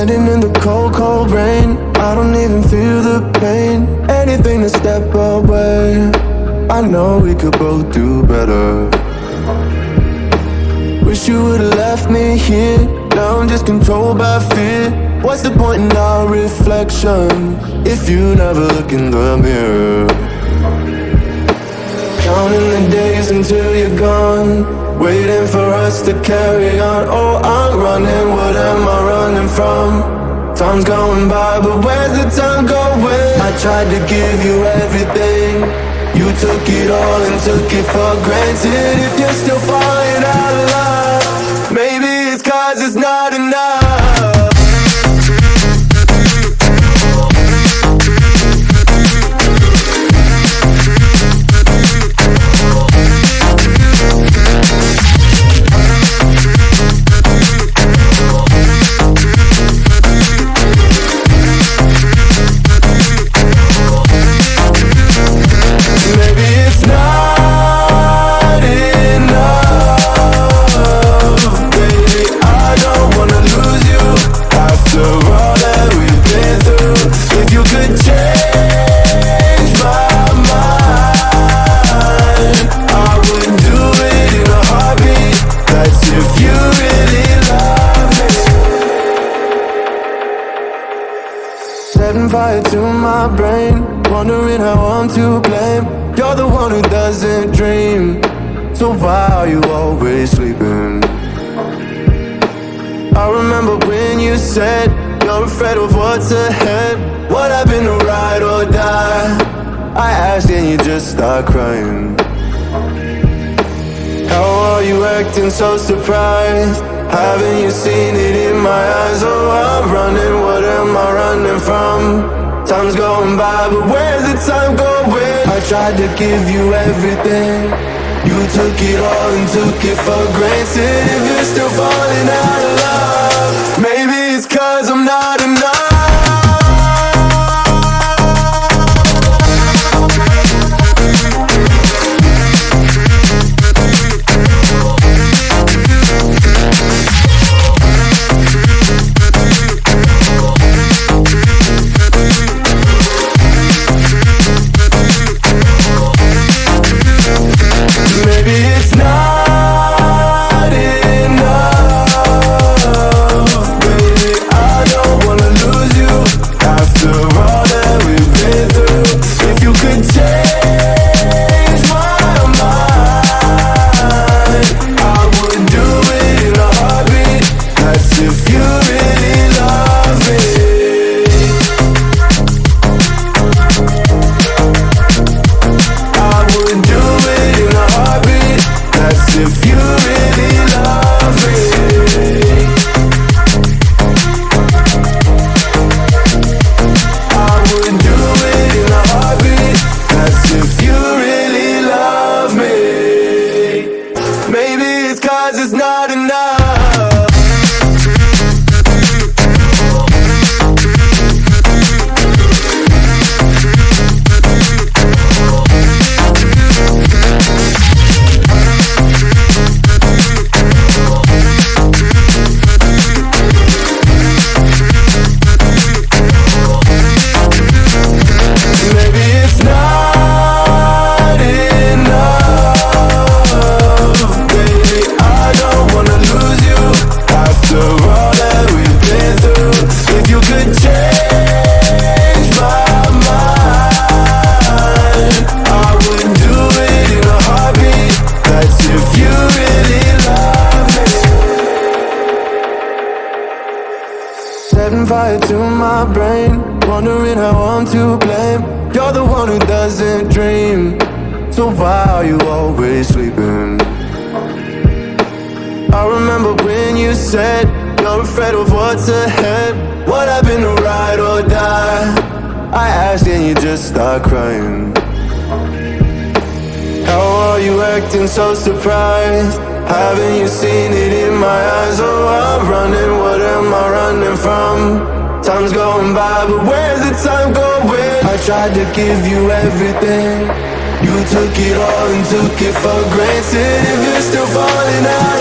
Standing in the cold, cold rain, I don't even feel the pain. Anything to step away, I know we could both do better. Wish you would've left me here. Now I'm just controlled by fear. What's the point in our reflection if you never look in the mirror? Counting the days until you're gone, waiting for us to carry on. Oh, I'm running, what am I running from? Time's going by, but where's the time going? I tried to give you everything, you took it all and took it for granted. If you're still falling out of love, maybe it's 'cause it's not enough. Setting fire to my brain, wondering how I'm to blame. You're the one who doesn't dream, so why are you always sleeping? I remember when you said you're afraid of what's ahead. What happened to ride or die? I asked and you just start crying. How are you acting so surprised? Haven't you seen it in my eyes? Oh, I'm running, what am I running from? Time's going by, but where's the time going? I tried to give you everything, you took it all and took it for granted. If you're still falling out of love, maybe it's 'cause I'm not enough. It's not enough. Setting fire to my brain, wondering how I'm to blame. You're the one who doesn't dream, so why are you always sleeping? I remember when you said you're afraid of what's ahead. What happened to ride or die? I asked and you just start crying. How are you acting so surprised? Haven't you seen it in my eyes? Oh, I'm running, what am I running from? Time's going by, but where's the time going? I tried to give you everything, you took it all and took it for granted. If you're still falling out